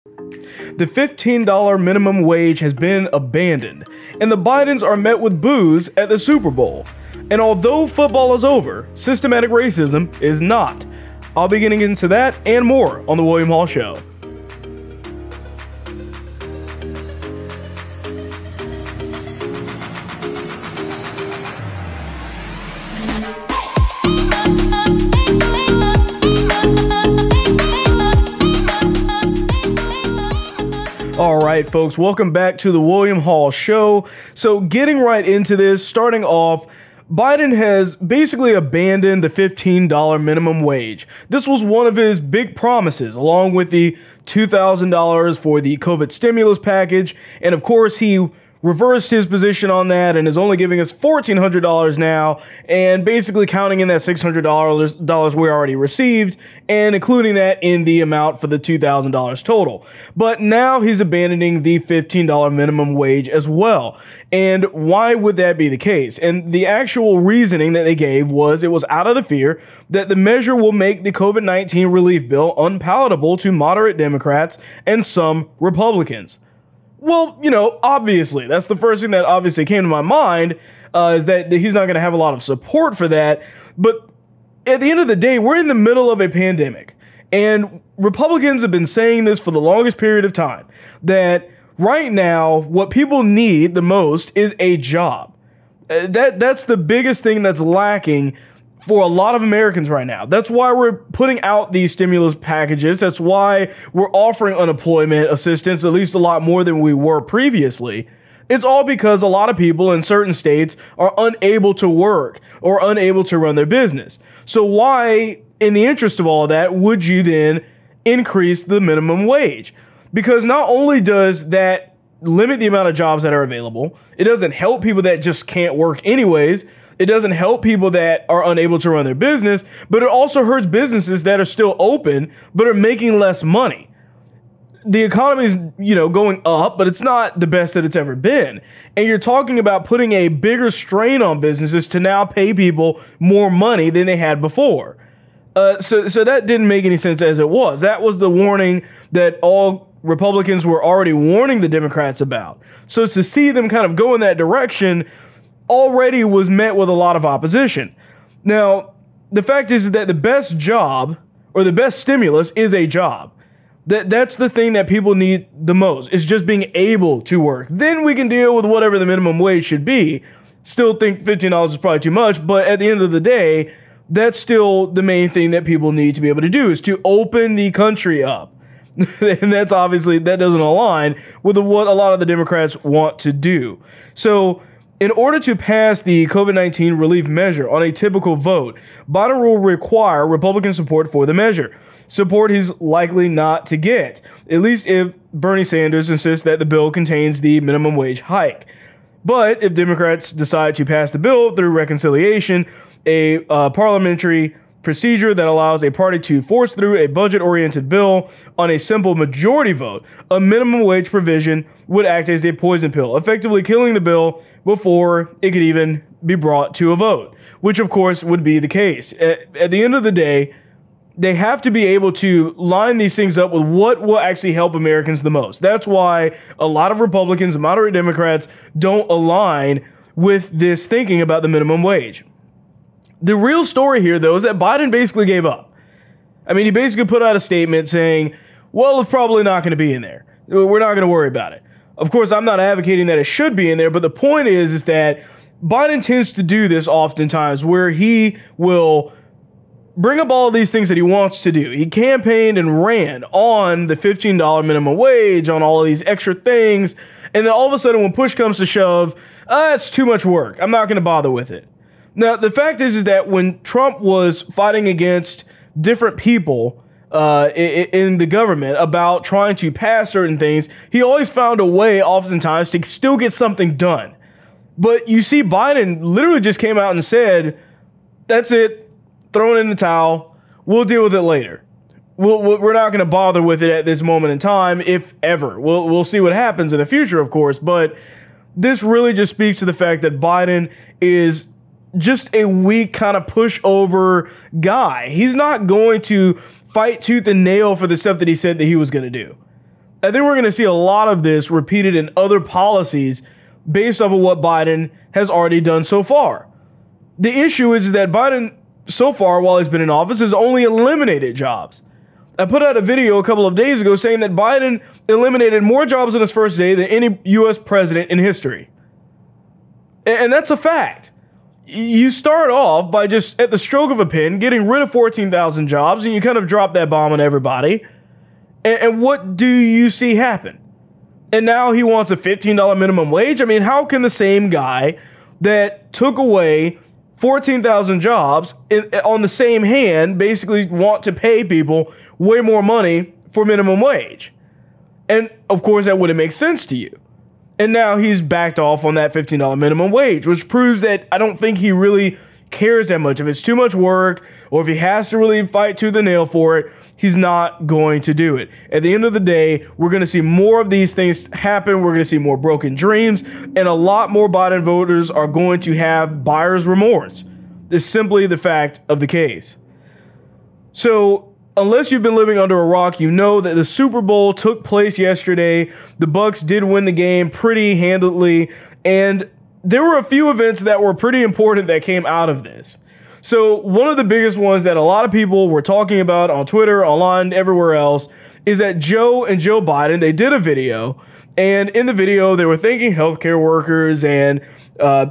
The $15 minimum wage has been abandoned, and the Bidens are met with boos at the Super Bowl. And although football is over, systematic racism is not. I'll be getting into that and more on The William Hall Show. All right, folks, welcome back to the William Hall Show. So getting right into this, starting off, Biden has basically abandoned the $15 minimum wage. This was one of his big promises, along with the $2,000 for the COVID stimulus package. And of course, he reversed his position on that and is only giving us $1,400 now, and basically counting in that $600 we already received and including that in the amount for the $2,000 total. But now he's abandoning the $15 minimum wage as well. And why would that be the case? And the actual reasoning that they gave was it was out of the fear that the measure will make the COVID-19 relief bill unpalatable to moderate Democrats and some Republicans. Well, you know, obviously, that's the first thing that obviously came to my mind, is that he's not going to have a lot of support for that. But at the end of the day, we're in the middle of a pandemic. And Republicans have been saying this for the longest period of time, that right now, what people need the most is a job. That's the biggest thing that's lacking for a lot of Americans right now. That's why we're putting out these stimulus packages. That's why we're offering unemployment assistance, at least a lot more than we were previously. It's all because a lot of people in certain states are unable to work or unable to run their business. So why, in the interest of all of that, would you then increase the minimum wage? Because not only does that limit the amount of jobs that are available, it doesn't help people that just can't work anyways. It doesn't help people that are unable to run their business, but it also hurts businesses that are still open, but are making less money. The economy is, going up, but it's not the best that it's ever been. And you're talking about putting a bigger strain on businesses to now pay people more money than they had before. So that didn't make any sense as it was. That was the warning that all Republicans were already warning the Democrats about. So to see them kind of go in that direction already was met with a lot of opposition. Now, the fact is that the best job or the best stimulus is a job. That's the thing that people need the most, is just being able to work. Then we can deal with whatever the minimum wage should be. Still think $15 is probably too much, but at the end of the day, that's still the main thing that people need to be able to do, is to open the country up. And that's obviously, that doesn't align with what a lot of the Democrats want to do. So in order to pass the COVID-19 relief measure on a typical vote, Biden will require Republican support for the measure. Support he's likely not to get, at least if Bernie Sanders insists that the bill contains the minimum wage hike. But if Democrats decide to pass the bill through reconciliation, a parliamentary procedure that allows a party to force through a budget-oriented bill on a simple majority vote, a minimum wage provision would act as a poison pill, effectively killing the bill before it could even be brought to a vote, which of course would be the case. At the end of the day, they have to be able to line these things up with what will actually help Americans the most. That's why a lot of Republicans and moderate Democrats don't align with this thinking about the minimum wage. The real story here, though, is that Biden basically gave up. I mean, he basically put out a statement saying, well, it's probably not going to be in there. We're not going to worry about it. Of course, I'm not advocating that it should be in there, but the point is that Biden tends to do this oftentimes, where he will bring up all of these things that he wants to do. He campaigned and ran on the $15 minimum wage, on all of these extra things, and then all of a sudden when push comes to shove, it's too much work. I'm not going to bother with it. Now, the fact is that when Trump was fighting against different people in the government about trying to pass certain things, he always found a way, oftentimes, to still get something done. But you see, Biden literally just came out and said, that's it, throw it in the towel, we'll deal with it later. We're not going to bother with it at this moment in time, if ever. We'll see what happens in the future, of course, but this really just speaks to the fact that Biden is just a weak kind of pushover guy. He's not going to fight tooth and nail for the stuff that he said that he was going to do. I think we're going to see a lot of this repeated in other policies based off of what Biden has already done so far. The issue is that Biden, so far, while he's been in office, has only eliminated jobs. I put out a video a couple of days ago saying that Biden eliminated more jobs on his first day than any U.S. president in history. And that's a fact. You start off by just, at the stroke of a pen, getting rid of 14,000 jobs, and you kind of drop that bomb on everybody. And what do you see happen? And now he wants a $15 minimum wage? I mean, how can the same guy that took away 14,000 jobs on the same hand basically want to pay people way more money for minimum wage? And of course, that wouldn't make sense to you. And now he's backed off on that $15 minimum wage, which proves that I don't think he really cares that much. If it's too much work or if he has to really fight tooth and nail for it, he's not going to do it. At the end of the day, we're going to see more of these things happen. We're going to see more broken dreams, and a lot more Biden voters are going to have buyer's remorse. It's simply the fact of the case. So unless you've been living under a rock, you know that the Super Bowl took place yesterday. The Bucs did win the game pretty handily, and there were a few events that were pretty important that came out of this. So one of the biggest ones that a lot of people were talking about on Twitter, online, everywhere else, is that Joe and Joe Biden, they did a video, and in the video they were thanking healthcare workers and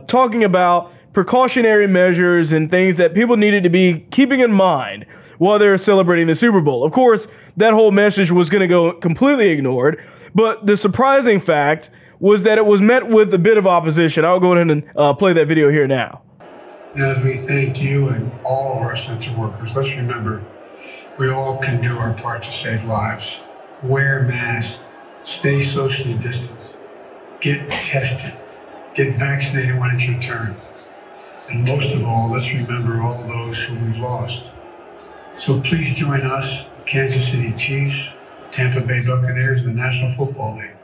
talking about precautionary measures and things that people needed to be keeping in mind while they're celebrating the Super Bowl. Of course, that whole message was going to go completely ignored, but the surprising fact was that it was met with a bit of opposition. I'll go ahead and play that video here now. As we thank you and all of our essential workers, let's remember we all can do our part to save lives. Wear masks, stay socially distanced, get tested, get vaccinated when it's your turn. And most of all, let's remember all those who we've lost. So please join us, Kansas City Chiefs, Tampa Bay Buccaneers, and the National Football League,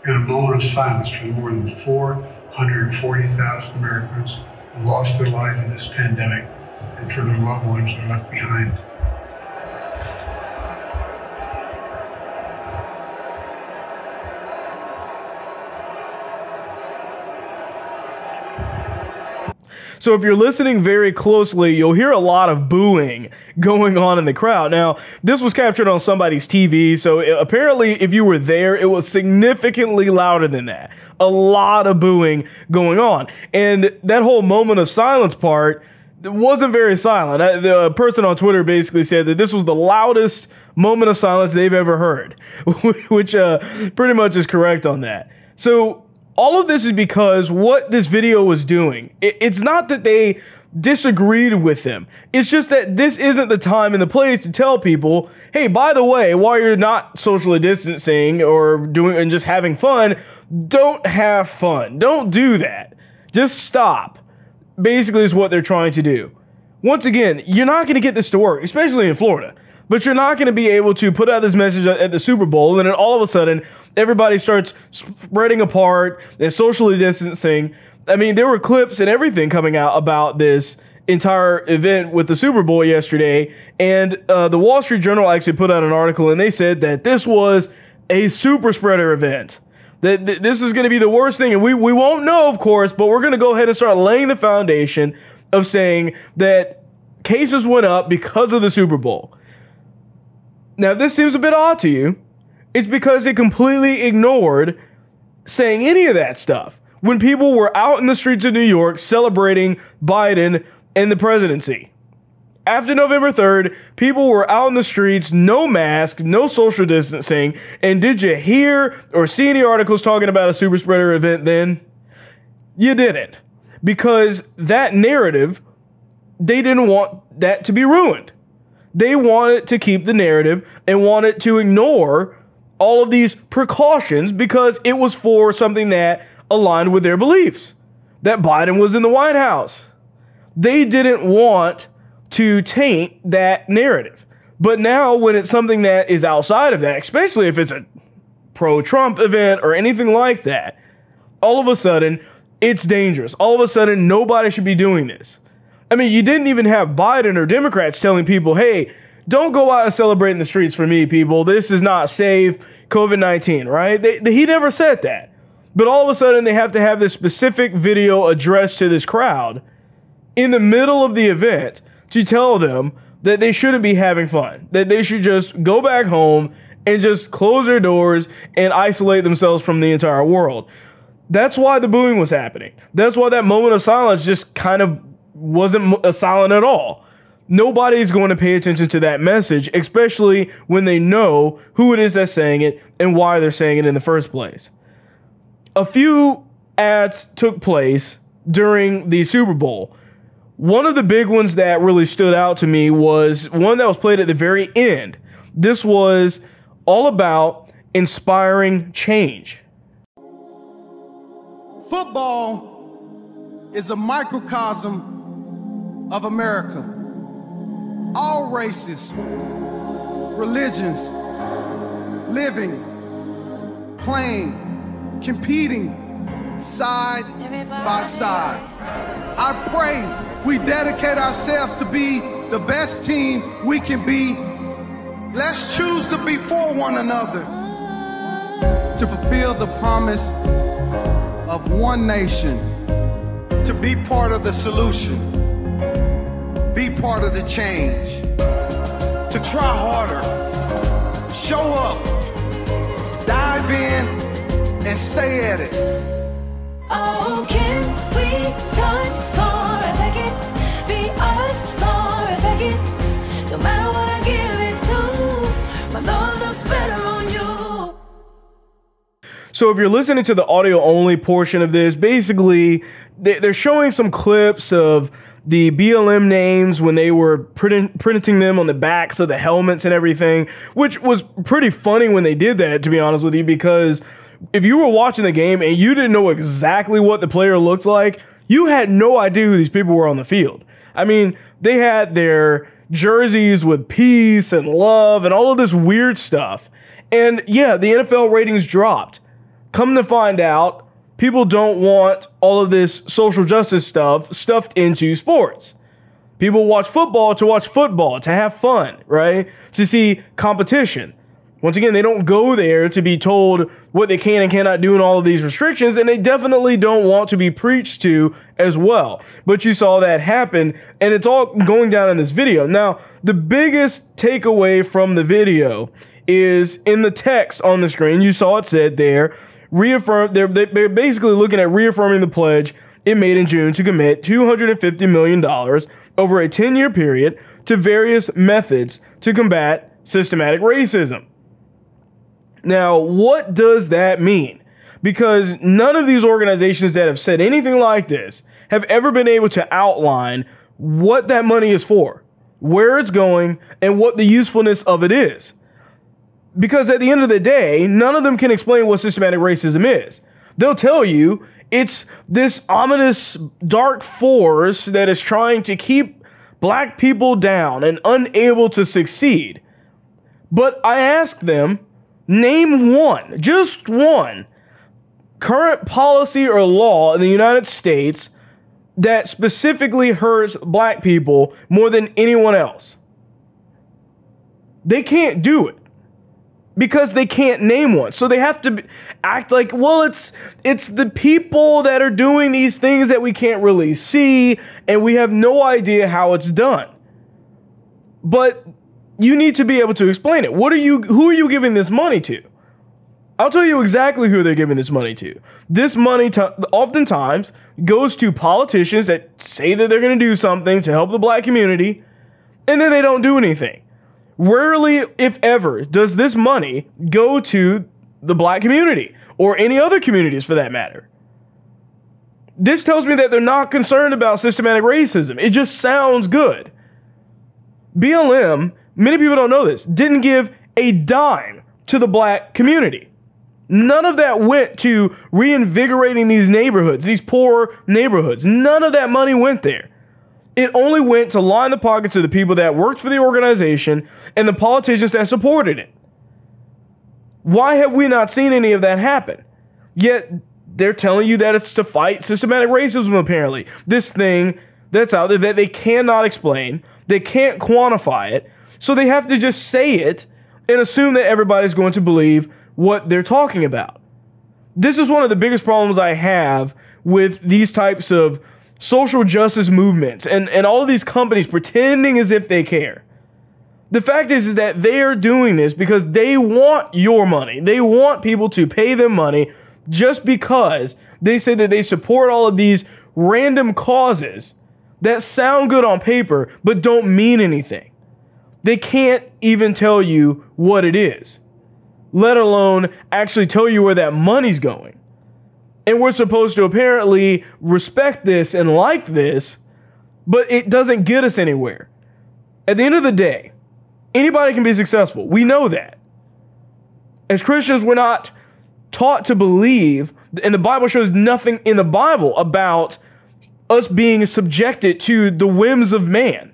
in a moment of silence for the more than 440,000 Americans who lost their lives in this pandemic, and for their loved ones who are left behind. So if you're listening very closely, you'll hear a lot of booing going on in the crowd. Now, this was captured on somebody's TV, so apparently if you were there, it was significantly louder than that. A lot of booing going on. And that whole moment of silence part wasn't very silent. The person on Twitter basically said that this was the loudest moment of silence they've ever heard, which pretty much is correct on that. So all of this is because what this video was doing, it's not that they disagreed with them. It's just that this isn't the time and the place to tell people, hey, by the way, while you're not socially distancing or doing and just having fun, don't have fun. Don't do that. Just stop. Basically is what they're trying to do. Once again, you're not going to get this to work, especially in Florida. But you're not going to be able to put out this message at the Super Bowl, and then all of a sudden, everybody starts spreading apart and socially distancing. I mean, there were clips and everything coming out about this entire event with the Super Bowl yesterday, and the Wall Street Journal actually put out an article, and they said that this was a super spreader event. That this is going to be the worst thing, and we won't know, of course, but we're going to go ahead and start laying the foundation of saying that cases went up because of the Super Bowl. Now, if this seems a bit odd to you, it's because it completely ignored saying any of that stuff when people were out in the streets of New York celebrating Biden and the presidency. After November 3rd, people were out in the streets, no mask, no social distancing, and did you hear or see any articles talking about a super spreader event then? You didn't, because that narrative, they didn't want that to be ruined. They wanted to keep the narrative and wanted to ignore all of these precautions because it was for something that aligned with their beliefs, that Biden was in the White House. They didn't want to taint that narrative. But now when it's something that is outside of that, especially if it's a pro-Trump event or anything like that, all of a sudden it's dangerous. All of a sudden nobody should be doing this. I mean, you didn't even have Biden or Democrats telling people, hey, don't go out and celebrate in the streets for me, people. This is not safe. COVID-19, right? He never said that. But all of a sudden, they have to have this specific video addressed to this crowd in the middle of the event to tell them that they shouldn't be having fun, that they should just go back home and just close their doors and isolate themselves from the entire world. That's why the booing was happening. That's why that moment of silence just kind of wasn't silent at all. Nobody's going to pay attention to that message, especially when they know who it is that's saying it and why they're saying it in the first place. A few ads took place during the Super Bowl. One of the big ones that really stood out to me was one that was played at the very end. This was all about inspiring change. Football is a microcosm of America. All races, religions, living, playing, competing side by side. I pray we dedicate ourselves to be the best team we can be. Let's choose to be for one another, to fulfill the promise of one nation, to be part of the solution, be part of the change, to try harder, show up, dive in, and stay at it. Oh, can we touch for a second? Be us for a second. No matter what I give it to, my love looks better on you. So if you're listening to the audio only portion of this, basically they're showing some clips of the BLM names when they were printing them on the backs of the helmets and everything, which was pretty funny when they did that, to be honest with you, because if you were watching the game and you didn't know exactly what the player looked like, you had no idea who these people were on the field. I mean, they had their jerseys with peace and love and all of this weird stuff. And yeah, the NFL ratings dropped. Come to find out, people don't want all of this social justice stuff stuffed into sports. People watch football, to have fun, right? To see competition. Once again, they don't go there to be told what they can and cannot do in all of these restrictions, and they definitely don't want to be preached to as well. But you saw that happen, and it's all going down in this video. Now, the biggest takeaway from the video is in the text on the screen. You saw it said there, they're basically looking at reaffirming the pledge it made in June to commit $250 million over a 10-year period to various methods to combat systematic racism. Now, what does that mean? Because none of these organizations that have said anything like this have ever been able to outline what that money is for, where it's going, and what the usefulness of it is. Because at the end of the day, none of them can explain what systematic racism is. They'll tell you it's this ominous dark force that is trying to keep black people down and unable to succeed. But I asked them, name one, just one, current policy or law in the United States that specifically hurts black people more than anyone else. They can't do it because they can't name one. So they have to act like, well, it's the people that are doing these things that we can't really see, and we have no idea how it's done. But you need to be able to explain it. Who are you giving this money to? I'll tell you exactly who they're giving this money to. This money oftentimes goes to politicians that say that they're going to do something to help the black community, and then they don't do anything. Rarely, if ever, does this money go to the black community or any other communities for that matter. This tells me that they're not concerned about systematic racism. It just sounds good. BLM, many people don't know this, didn't give a dime to the black community. None of that went to reinvigorating these neighborhoods, these poor neighborhoods. None of that money went there. It only went to line the pockets of the people that worked for the organization and the politicians that supported it. Why have we not seen any of that happen? Yet they're telling you that it's to fight systematic racism, apparently. This thing that's out there that they cannot explain, they can't quantify it, So they have to just say it and assume that everybody's going to believe what they're talking about. This is one of the biggest problems I have with these types of social justice movements and all of these companies pretending as if they care. The fact is that they are doing this because they want your money. They want people to pay them money just because they say that they support all of these random causes that sound good on paper but don't mean anything. They can't even tell you what it is, let alone actually tell you where that money's going. And we're supposed to apparently respect this and like this, but it doesn't get us anywhere. At the end of the day, anybody can be successful. We know that. As Christians, we're not taught to believe, and the Bible shows nothing in the Bible about us being subjected to the whims of man.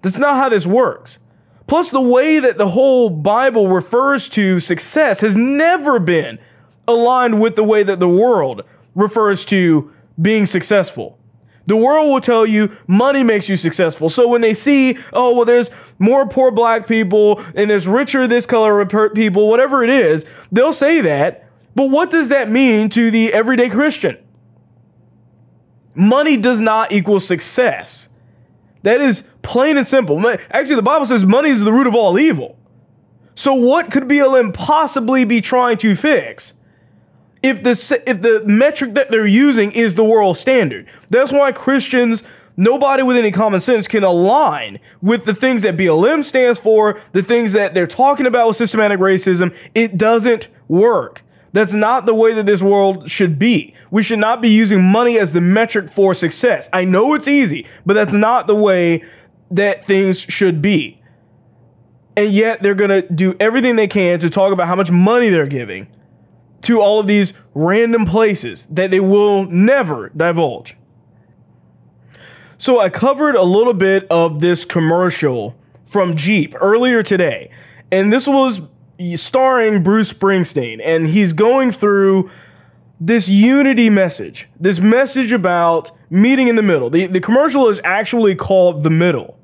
That's not how this works. Plus, the way that the whole Bible refers to success has never been aligned with the way that the world refers to being successful. The world will tell you money makes you successful. So when they see, oh, well, there's more poor black people and there's richer this color people, whatever it is, they'll say that. But what does that mean to the everyday Christian? Money does not equal success. That is plain and simple. Actually, the Bible says money is the root of all evil. So what could BLM possibly be trying to fix if the metric that they're using is the world standard? That's why Christians, nobody with any common sense can align with the things that BLM stands for, the things that they're talking about with systematic racism. It doesn't work. That's not the way that this world should be. We should not be using money as the metric for success. I know it's easy, but that's not the way that things should be. And yet they're going to do everything they can to talk about how much money they're giving to all of these random places that they will never divulge. So I covered a little bit of this commercial from Jeep earlier today, and this was starring Bruce Springsteen, and he's going through this unity message, this message about meeting in the middle. The commercial is actually called The Middle,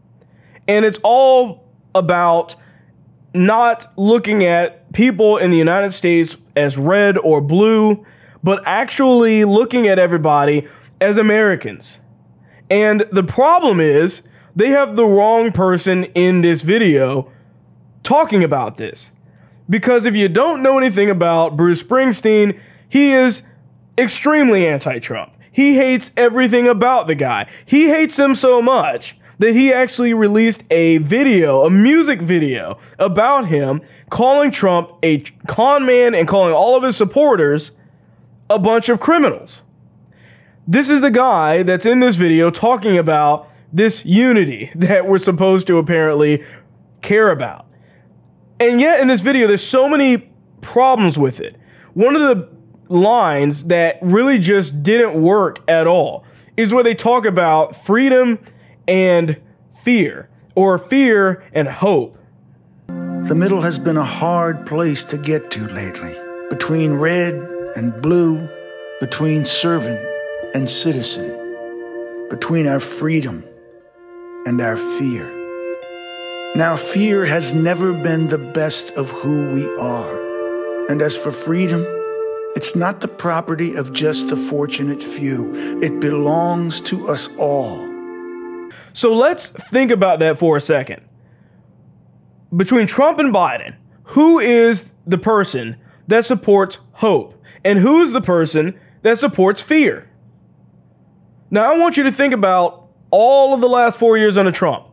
and it's all about not looking at people in the United States as red or blue, but actually looking at everybody as Americans. And the problem is they have the wrong person in this video talking about this. Because if you don't know anything about Bruce Springsteen, he is extremely anti-Trump. He hates everything about the guy. He hates him so much that he actually released a video, a music video about him calling Trump a con man and calling all of his supporters a bunch of criminals. This is the guy that's in this video talking about this unity that we're supposed to apparently care about. And yet in this video, there's so many problems with it. One of the lines that really just didn't work at all is where they talk about freedom and fear, or fear and hope. The middle has been a hard place to get to lately, between red and blue, between servant and citizen, between our freedom and our fear. Now, fear has never been the best of who we are. And as for freedom, it's not the property of just the fortunate few. It belongs to us all. So let's think about that for a second. Between Trump and Biden, who is the person that supports hope? And who is the person that supports fear? Now, I want you to think about all of the last 4 years under Trump.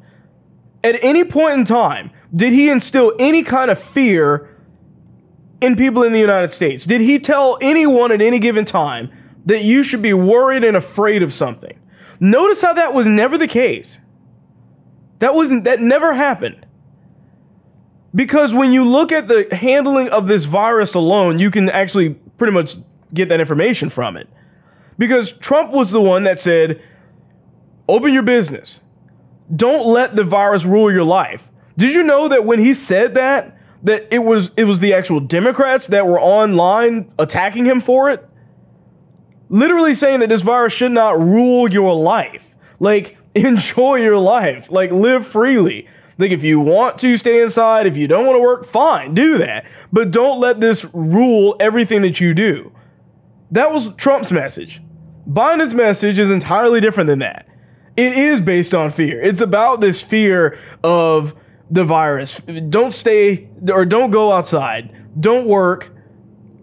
At any point in time, did he instill any kind of fear in people in the United States? Did he tell anyone at any given time that you should be worried and afraid of something? Notice how that was never the case. That never happened. Because when you look at the handling of this virus alone, you can actually pretty much get that information from it. Because Trump was the one that said, open your business. Don't let the virus rule your life. Did you know that when he said that it was the actual Democrats that were online attacking him for it? Literally saying that this virus should not rule your life. Like, enjoy your life. Like, live freely. Like, if you want to stay inside, if you don't want to work, fine, do that. But don't let this rule everything that you do. That was Trump's message. Biden's message is entirely different than that. It is based on fear. It's about this fear of the virus. Don't stay or don't go outside. Don't work.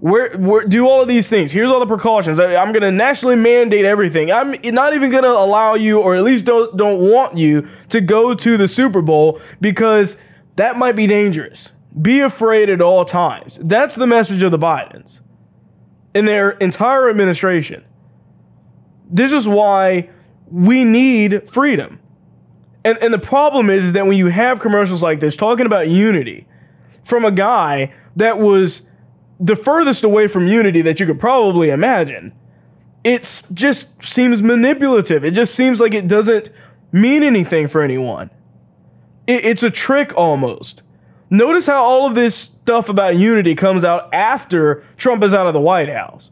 Do all of these things. Here's all the precautions. I'm going to nationally mandate everything. I'm not even going to allow you, or at least don't want you to go to the Super Bowl because that might be dangerous. Be afraid at all times. That's the message of the Bidens and their entire administration. This is why we need freedom. And the problem is that when you have commercials like this talking about unity from a guy that was the furthest away from unity that you could probably imagine, it just seems manipulative. It just seems like it doesn't mean anything for anyone. It's a trick almost. Notice how all of this stuff about unity comes out after Trump is out of the White House.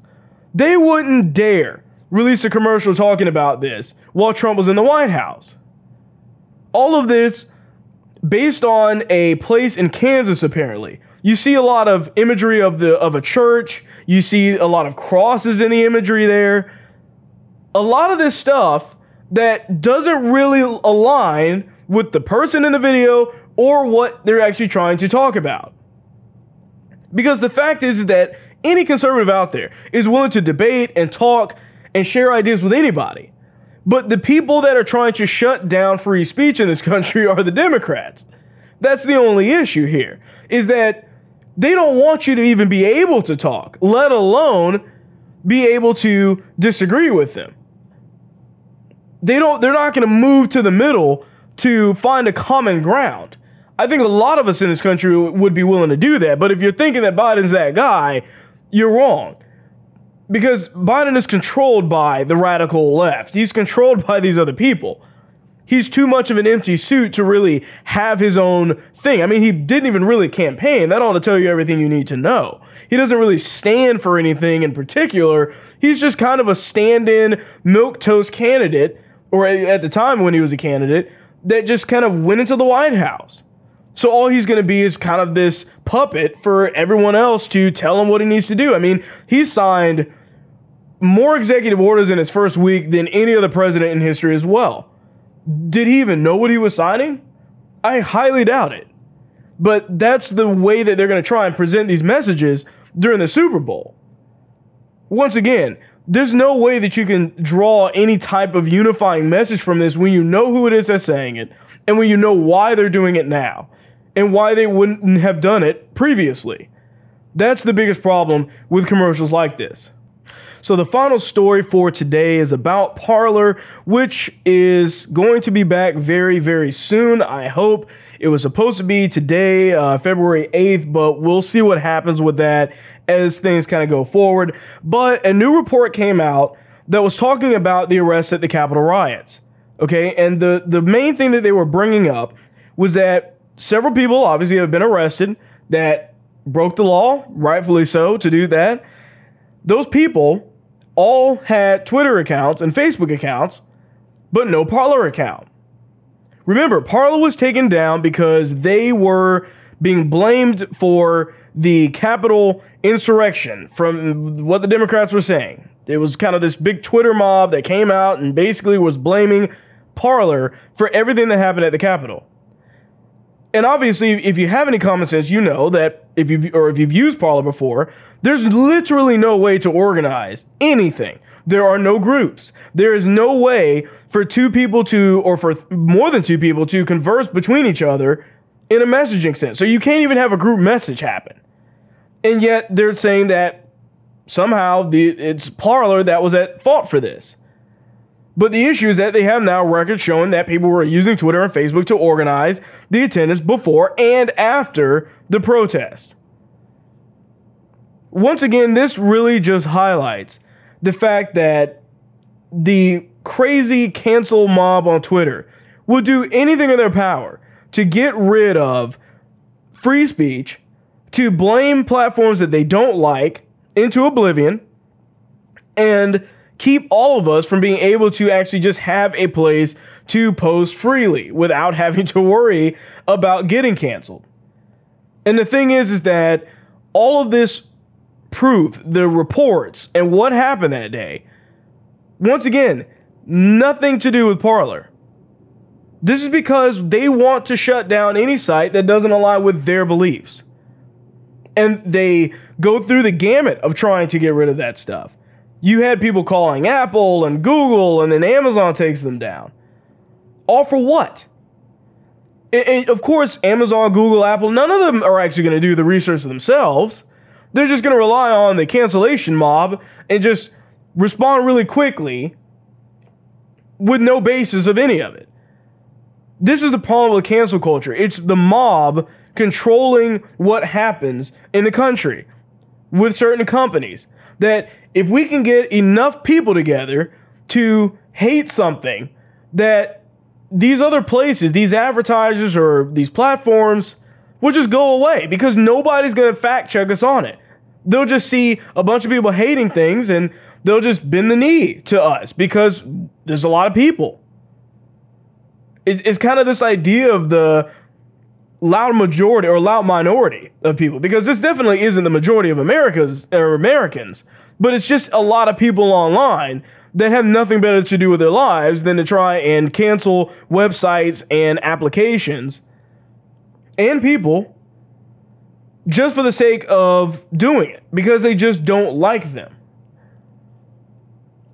They wouldn't dare release a commercial talking about this while Trump was in the White House. All of this based on a place in Kansas, apparently. You see a lot of imagery of a church. You see a lot of crosses in the imagery there. A lot of this stuff that doesn't really align with the person in the video or what they're actually trying to talk about. Because the fact is that any conservative out there is willing to debate and talk and share ideas with anybody. But the people that are trying to shut down free speech in this country are the Democrats. That's the only issue here, is that they don't want you to even be able to talk, let alone be able to disagree with them. They're not going to move to the middle to find a common ground. I think a lot of us in this country would be willing to do that. But if you're thinking that Biden's that guy, you're wrong. Because Biden is controlled by the radical left. He's controlled by these other people. He's too much of an empty suit to really have his own thing. I mean, he didn't even really campaign. That ought to tell you everything you need to know. He doesn't really stand for anything in particular. He's just kind of a stand-in milquetoast candidate, or at the time when he was a candidate, that just kind of went into the White House. So all he's going to be is kind of this puppet for everyone else to tell him what he needs to do. I mean, he signed more executive orders in his first week than any other president in history as well. Did he even know what he was signing? I highly doubt it. But that's the way that they're going to try and present these messages during the Super Bowl. Once again, there's no way that you can draw any type of unifying message from this when you know who it is that's saying it and when you know why they're doing it now and why they wouldn't have done it previously. That's the biggest problem with commercials like this. So the final story for today is about Parler, which is going to be back very, very soon. I hope. It was supposed to be today, February 8th, but we'll see what happens with that as things kind of go forward. But a new report came out that was talking about the arrests at the Capitol riots. Okay, and the main thing that they were bringing up was that several people obviously have been arrested that broke the law, rightfully so, to do that. Those people all had Twitter accounts and Facebook accounts, but no Parler account. Remember, Parler was taken down because they were being blamed for the Capitol insurrection from what the Democrats were saying. It was kind of this big Twitter mob that came out and basically was blaming Parler for everything that happened at the Capitol. And obviously, if you have any common sense, you know that if you've used Parler before, there's literally no way to organize anything. There are no groups. There is no way for two people to, or for more than two people to converse between each other in a messaging sense. So you can't even have a group message happen. And yet they're saying that somehow it's Parler that was at fault for this. But the issue is that they have now records showing that people were using Twitter and Facebook to organize the attendance before and after the protest. Once again, this really just highlights the fact that the crazy cancel mob on Twitter will do anything in their power to get rid of free speech, to blame platforms that they don't like into oblivion, and keep all of us from being able to actually just have a place to post freely without having to worry about getting canceled. And the thing is that all of this proof, the reports, and what happened that day, once again, nothing to do with Parler. This is because they want to shut down any site that doesn't align with their beliefs. And they go through the gamut of trying to get rid of that stuff. You had people calling Apple and Google, and then Amazon takes them down. All for what? And of course, Amazon, Google, Apple, none of them are actually going to do the research themselves. They're just going to rely on the cancellation mob and just respond really quickly with no basis of any of it. This is the problem with cancel culture. It's the mob controlling what happens in the country with certain companies. That if we can get enough people together to hate something, that these other places, these advertisers or these platforms will just go away because nobody's going to fact check us on it. They'll just see a bunch of people hating things and they'll just bend the knee to us because there's a lot of people. It's kind of this idea of the loud majority or loud minority of people, because this definitely isn't the majority of Americans, but it's just a lot of people online that have nothing better to do with their lives than to try and cancel websites and applications and people just for the sake of doing it, because they just don't like them.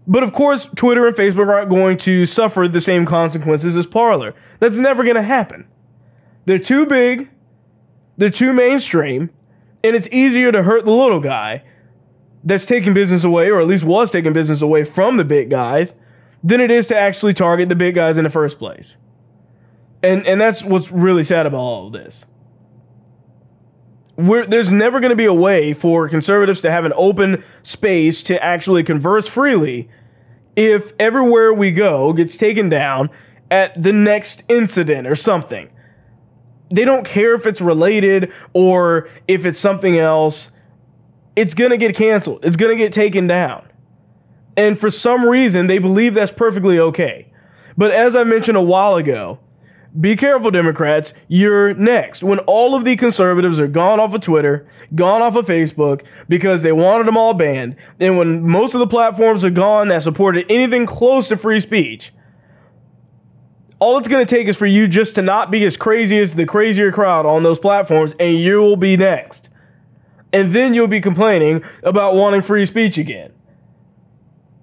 But of course, Twitter and Facebook aren't going to suffer the same consequences as Parler. That's never going to happen. They're too big, they're too mainstream, and it's easier to hurt the little guy that's taking business away, or at least was taking business away from the big guys, than it is to actually target the big guys in the first place. And that's what's really sad about all of this. There's never going to be a way for conservatives to have an open space to actually converse freely if everywhere we go gets taken down at the next incident or something. They don't care if it's related or if it's something else. It's going to get canceled. It's going to get taken down. And for some reason, they believe that's perfectly okay. But as I mentioned a while ago, be careful, Democrats, you're next. When all of the conservatives are gone off of Twitter, gone off of Facebook, because they wanted them all banned, and when most of the platforms are gone that supported anything close to free speech, all it's going to take is for you just to not be as crazy as the crazier crowd on those platforms, and you'll be next. And then you'll be complaining about wanting free speech again.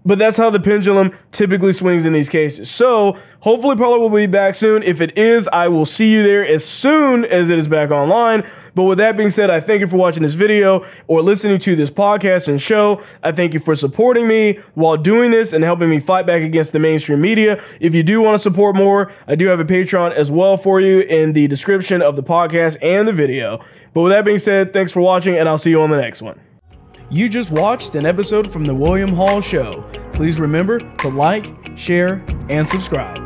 But that's how the pendulum typically swings in these cases. So hopefully Parler will be back soon. If it is, I will see you there as soon as it is back online. But with that being said, I thank you for watching this video or listening to this podcast and show. I thank you for supporting me while doing this and helping me fight back against the mainstream media. If you do want to support more, I do have a Patreon as well for you in the description of the podcast and the video. But with that being said, thanks for watching, and I'll see you on the next one. You just watched an episode from The William Hall Show. Please remember to like, share, and subscribe.